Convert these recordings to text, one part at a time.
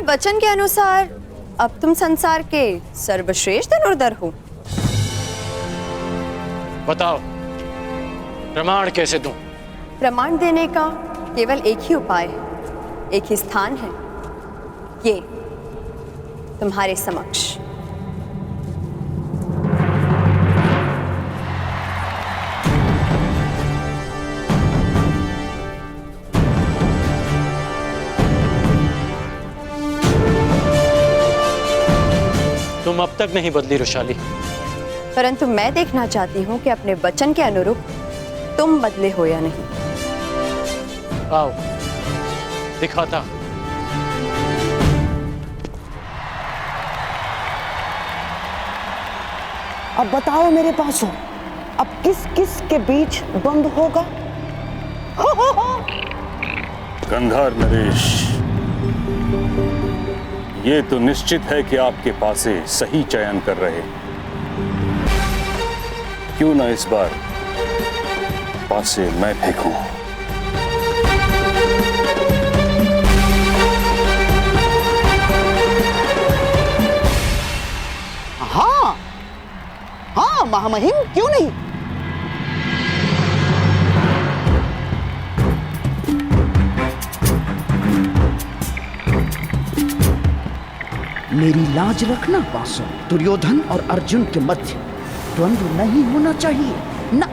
वचन के अनुसार अब तुम संसार के सर्वश्रेष्ठ धनुर्धर हो। बताओ, प्रमाण कैसे दूं? प्रमाण देने का केवल एक ही उपाय, एक ही स्थान है, ये तुम्हारे समक्ष। तुम अब तक नहीं बदली रुशाली, परंतु मैं देखना चाहती हूं कि अपने वचन के अनुरूप तुम बदले हो या नहीं। आओ दिखाता। अब बताओ मेरे पास हो, अब किस किस के बीच द्वंद्व होगा? गंधार नरेश, ये तो निश्चित है कि आपके पासे सही चयन कर रहे। क्यों ना इस बार पासे मैं फेंकूं? हाँ हाँ महामहिम, क्यों नहीं। मेरी लाज रखना पासो, दुर्योधन और अर्जुन के मध्य द्वंद्व नहीं होना चाहिए ना।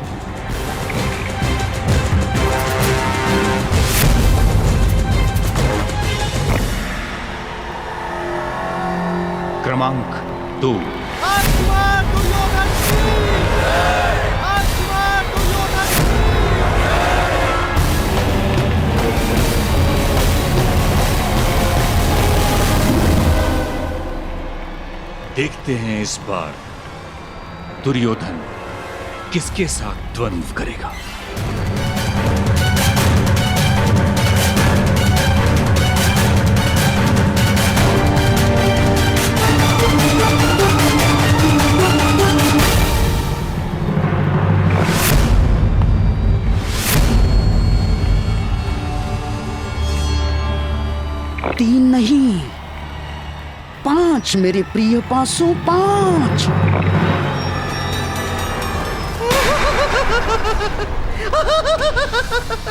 क्रमांक 2। देखते हैं इस बार दुर्योधन किसके साथ द्वंद्व करेगा। तीन नहीं, 5 मेरे प्रिय पासों, 5।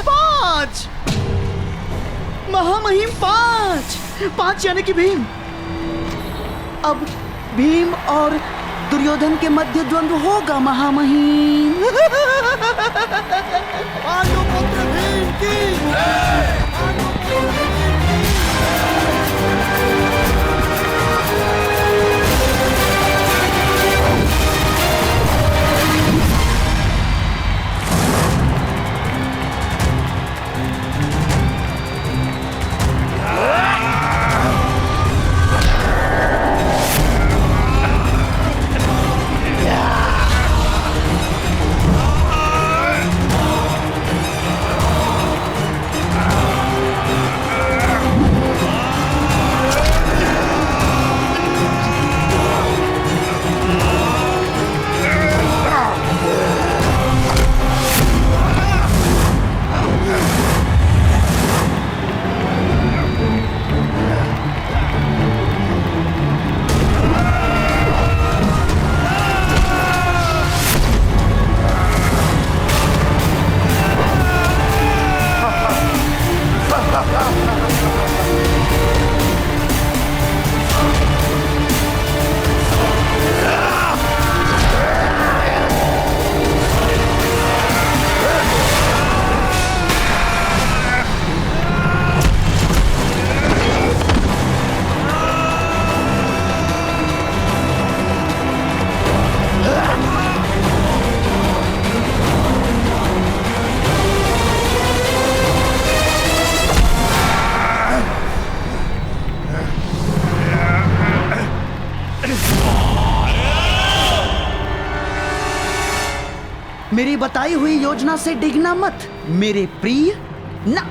पांच महामहिम, 5 यानी कि भीम। अब भीम और दुर्योधन के मध्य द्वंद्व होगा महामहिम। पांडुपुत्र भीम की। मेरी बताई हुई योजना से डिगना मत मेरे प्रिय ना।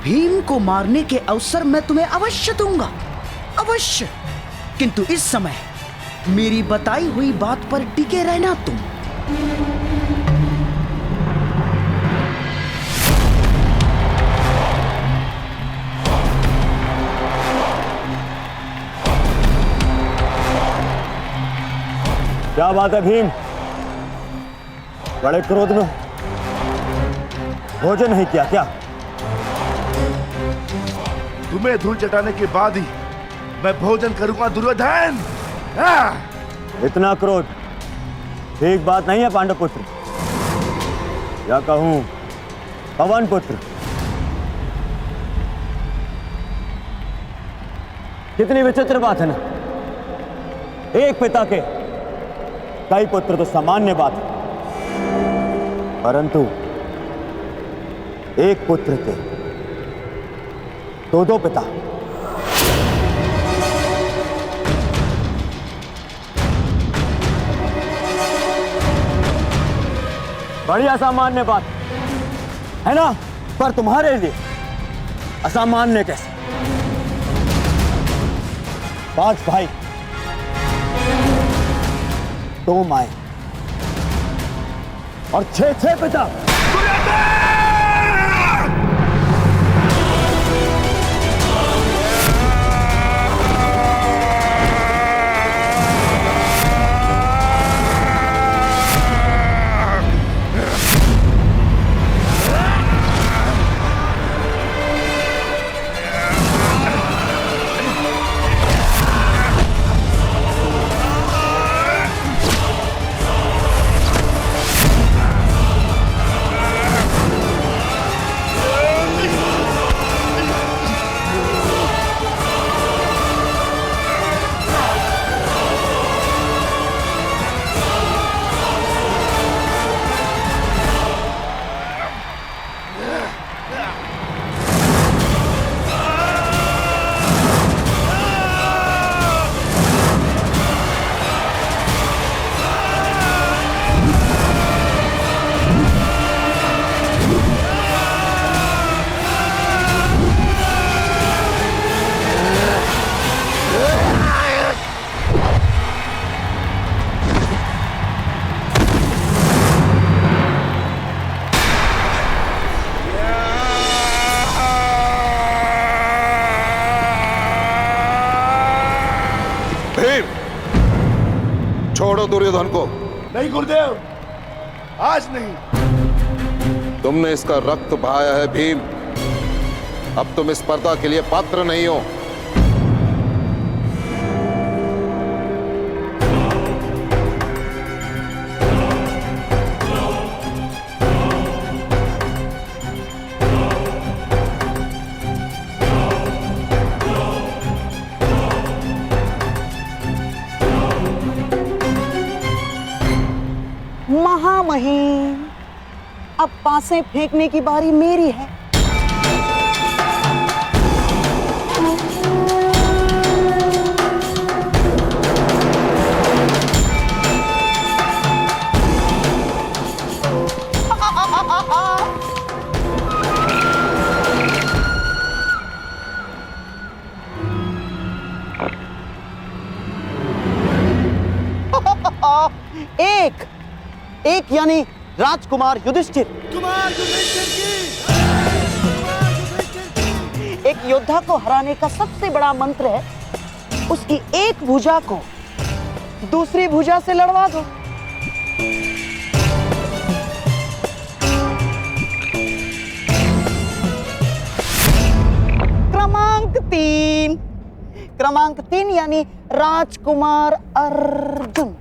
भीम को मारने के अवसर मैं तुम्हें अवश्य दूंगा, अवश्य। किंतु इस समय मेरी बताई हुई बात पर टिके रहना तुम। क्या बात है भीम, बड़े क्रोध में भोजन नहीं किया क्या? तुम्हें धूल चटाने के बाद ही मैं भोजन करूंगा दुर्योधन। इतना क्रोध ठीक बात नहीं है पांडव पुत्र, या कहूं पवन पुत्र। कितनी विचित्र बात है ना, एक पिता के कई पुत्र तो सामान्य बात है, परंतु एक पुत्र के दो पिता। बड़ी असामान्य बात है ना, पर तुम्हारे लिए असामान्य कैसे? 5 भाई, 2 माए और 6 पिता। छोड़ो दुर्योधन को। नहीं गुरुदेव, आज नहीं। तुमने इसका रक्त बहाया है भीम, अब तुम इस स्पर्धा के लिए पात्र नहीं हो। महामहिम, अब पासे फेंकने की बारी मेरी है। एक यानी राजकुमार युधिष्ठिर। एक योद्धा को हराने का सबसे बड़ा मंत्र है उसकी एक भुजा को दूसरी भुजा से लड़वा दो। क्रमांक 3 यानी राजकुमार अर्जुन।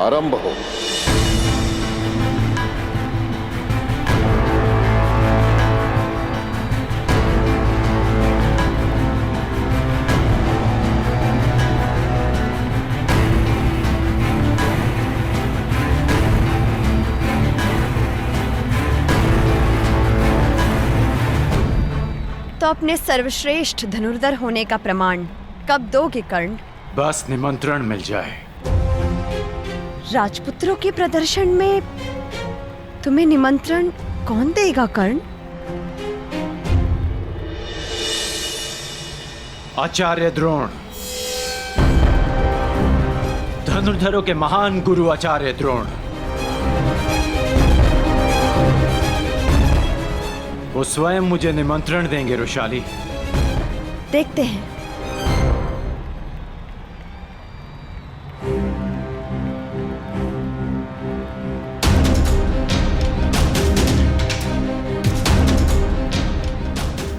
आरंभ हो। तो अपने सर्वश्रेष्ठ धनुर्धर होने का प्रमाण कब दोगे कर्ण? बस निमंत्रण मिल जाए। राजपुत्रों के प्रदर्शन में तुम्हें निमंत्रण कौन देगा कर्ण? आचार्य द्रोण, धनुर्धरों के महान गुरु आचार्य द्रोण। वो स्वयं मुझे निमंत्रण देंगे रुशाली। देखते हैं।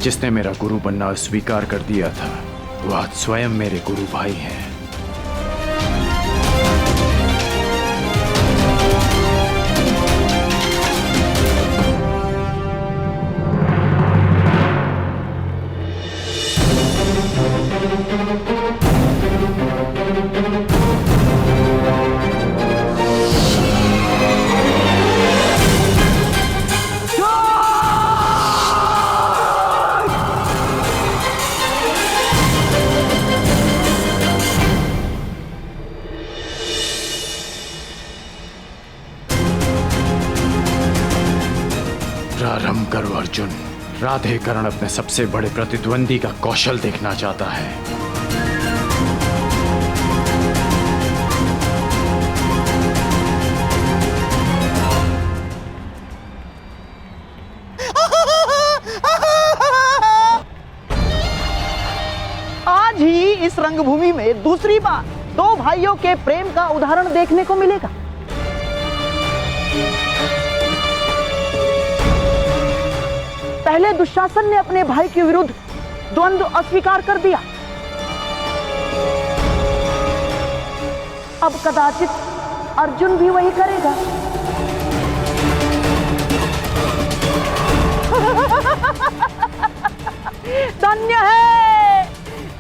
जिसने मेरा गुरु बनना स्वीकार कर दिया था, वो आज स्वयं मेरे गुरु भाई हैं। प्रारंभ करो अर्जुन। राधे कर्ण अपने सबसे बड़े प्रतिद्वंदी का कौशल देखना चाहता है। आज ही इस रंगभूमि में दूसरी बार दो भाइयों के प्रेम का उदाहरण देखने को मिलेगा। पहले दुशासन ने अपने भाई के विरुद्ध द्वंद्व अस्वीकार कर दिया, अब कदाचित अर्जुन भी वही करेगा।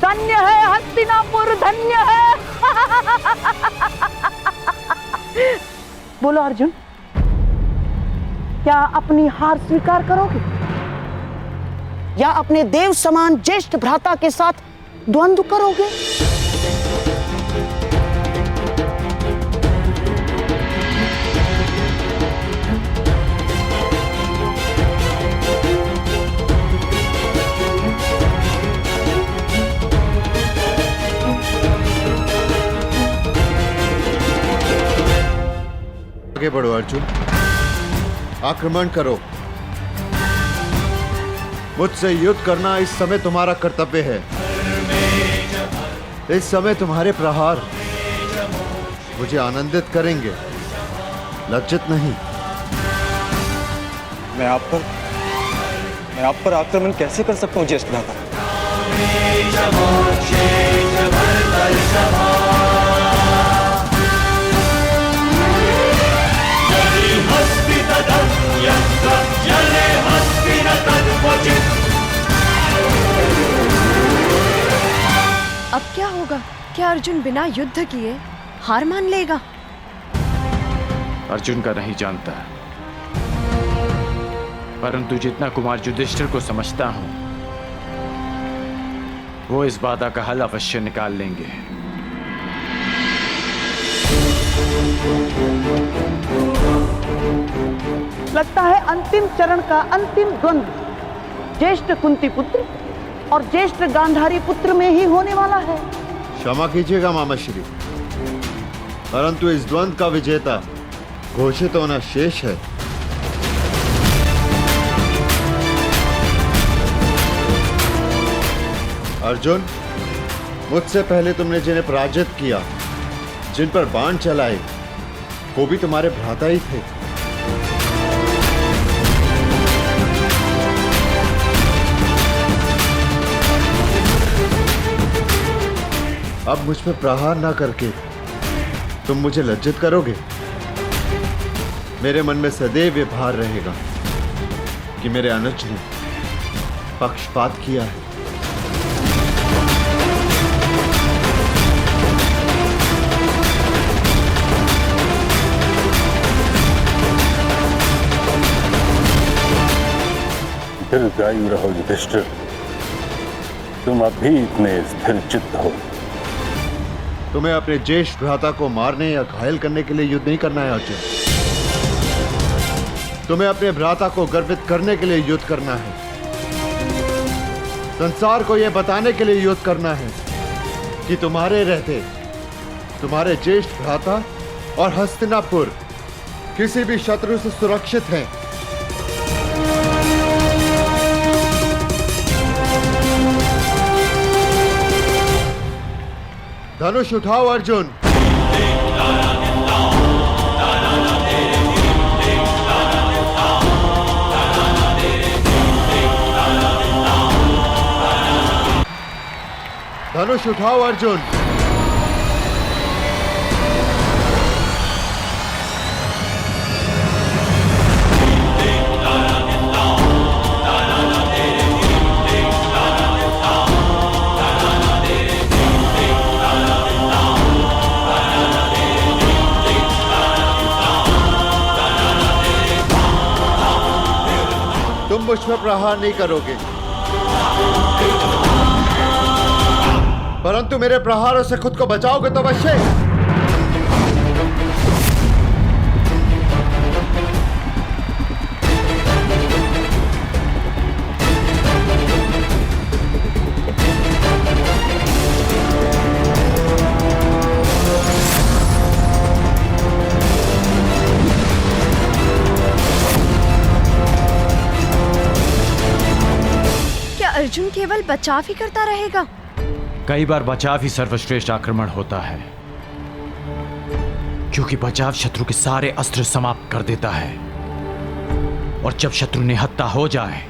धन्य है हस्तिनापुर, धन्य है। बोलो अर्जुन, क्या अपनी हार स्वीकार करोगे या अपने देव समान ज्येष्ठ भ्राता के साथ द्वंद्व करोगे? आगे बढ़ो अर्जुन, आक्रमण करो। मुझसे युद्ध करना इस समय तुम्हारा कर्तव्य है। इस समय तुम्हारे प्रहार मुझे आनंदित करेंगे, लज्जित नहीं। मैं आप पर आक्रमण कैसे कर सकता हूँ ज्येष्ठ भ्राता? अब क्या होगा? क्या अर्जुन बिना युद्ध किए हार मान लेगा? अर्जुन का नहीं जानता, परंतु जितना कुमार युधिष्ठिर को समझता हूं, वो इस बाधा का हल अवश्य निकाल लेंगे। लगता है अंतिम चरण का अंतिम द्वंद्व ज्येष्ठ कुंती पुत्र और ज्येष्ठ गांधारी पुत्र में ही होने वाला है। क्षमा कीजिएगा मामा श्री, परंतु इस द्वंद्व का विजेता घोषित होना शेष है। अर्जुन, मुझसे पहले तुमने जिन्हें पराजित किया, जिन पर बाण चलाए, वो भी तुम्हारे भ्राता ही थे। अब मुझ पर प्रहार ना करके तुम मुझे लज्जित करोगे? मेरे मन में सदैव ये भार रहेगा कि मेरे अनुज ने पक्षपात किया है। दीर्घायु रहो युधिष्ठिर, तुम अभी इतने स्थिर चित्त हो। तुम्हें अपने ज्येष्ठ भ्राता को मारने या घायल करने के लिए युद्ध नहीं करना है अर्जुन। तुम्हें अपने भ्राता को गर्वित करने के लिए युद्ध करना है। संसार को यह बताने के लिए युद्ध करना है कि तुम्हारे रहते तुम्हारे ज्येष्ठ भ्राता और हस्तिनापुर किसी भी शत्रु से सुरक्षित हैं। धनुष उठाओ अर्जुन। धनुष उठाओ अर्जुन। तुम मुझ पर प्रहार नहीं करोगे, परंतु मेरे प्रहारों से खुद को बचाओगे तो अवश्य। क्या अर्जुन केवल बचाव ही करता रहेगा? कई बार बचाव ही सर्वश्रेष्ठ आक्रमण होता है, क्योंकि बचाव शत्रु के सारे अस्त्र समाप्त कर देता है, और जब शत्रु निहत्था हो जाए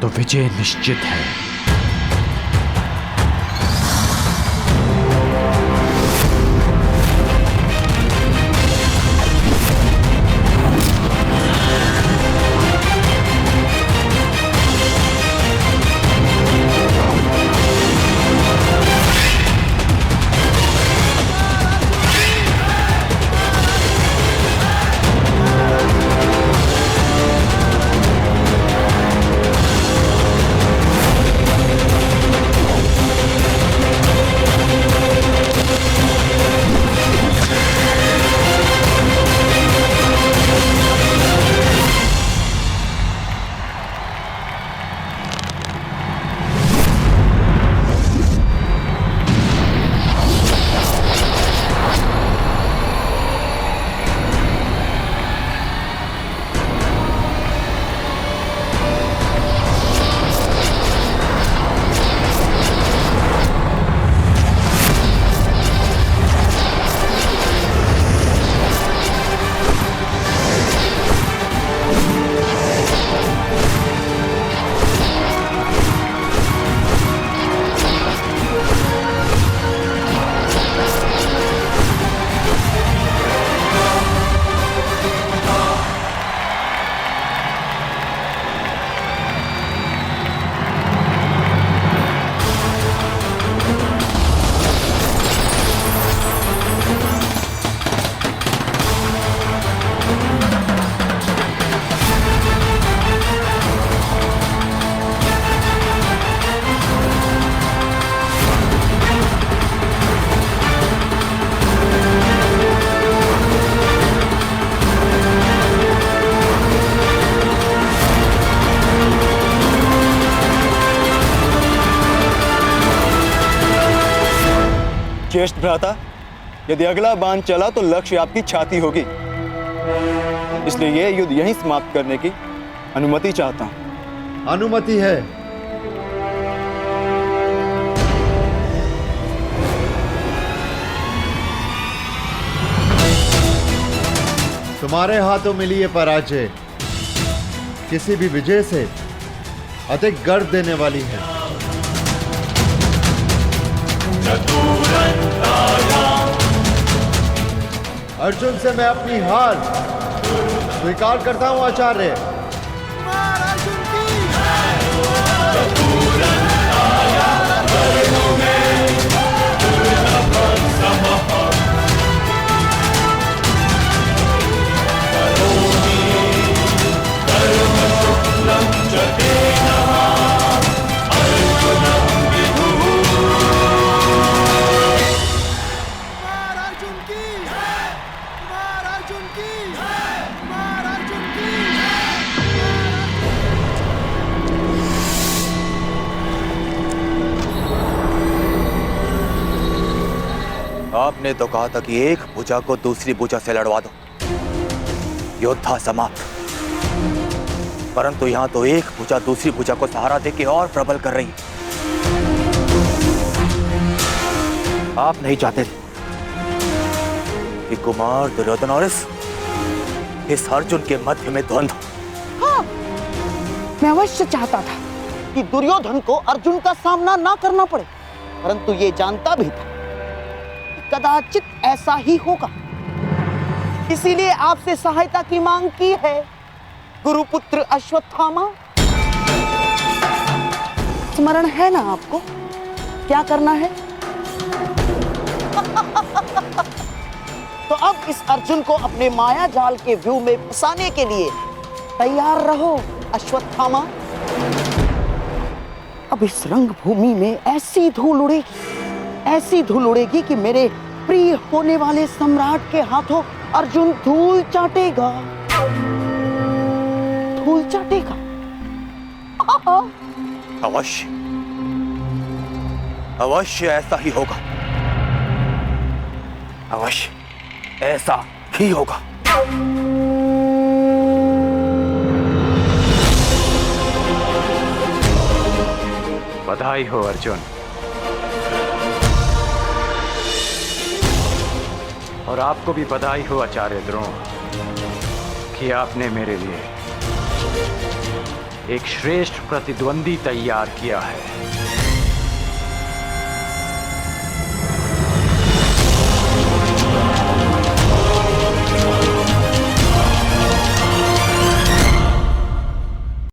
तो विजय निश्चित है। ज्येष्ठ भ्राता, यदि अगला बाण चला तो लक्ष्य आपकी छाती होगी, इसलिए यह युद्ध यहीं समाप्त करने की अनुमति चाहता हूं। अनुमति है। तुम्हारे हाथों मिली ये पराजय किसी भी विजय से अधिक गर्व देने वाली है। अर्जुन से मैं अपनी हार स्वीकार करता हूं आचार्य। आपने तो कहा था कि एक भुजा को दूसरी भुजा से लड़वा दो, योद्धा समाप्त। परंतु यहां तो एक भुजा दूसरी भुजा को सहारा देके और प्रबल कर रही है। आप नहीं चाहते कि कुमार दुर्योधन और इस अर्जुन के मध्य में द्वंद्व? हाँ, मैं अवश्य चाहता था कि दुर्योधन को अर्जुन का सामना ना करना पड़े, परंतु ये जानता भी था कदाचित ऐसा ही होगा। इसीलिए आपसे सहायता की मांग की है गुरुपुत्र अश्वत्थामा। स्मरण है ना आपको क्या करना है? तो अब इस अर्जुन को अपने माया जाल के व्यू में फंसाने के लिए तैयार रहो अश्वत्थामा। अब इस रंगभूमि में ऐसी धूल उड़ेगी कि मेरे प्रिय होने वाले सम्राट के हाथों अर्जुन धूल चाटेगा। अवश्य अवश्य ऐसा ही होगा, अवश्य ऐसा ही होगा। बधाई हो अर्जुन, और आपको भी बधाई हो आचार्य द्रोण कि आपने मेरे लिए एक श्रेष्ठ प्रतिद्वंदी तैयार किया है।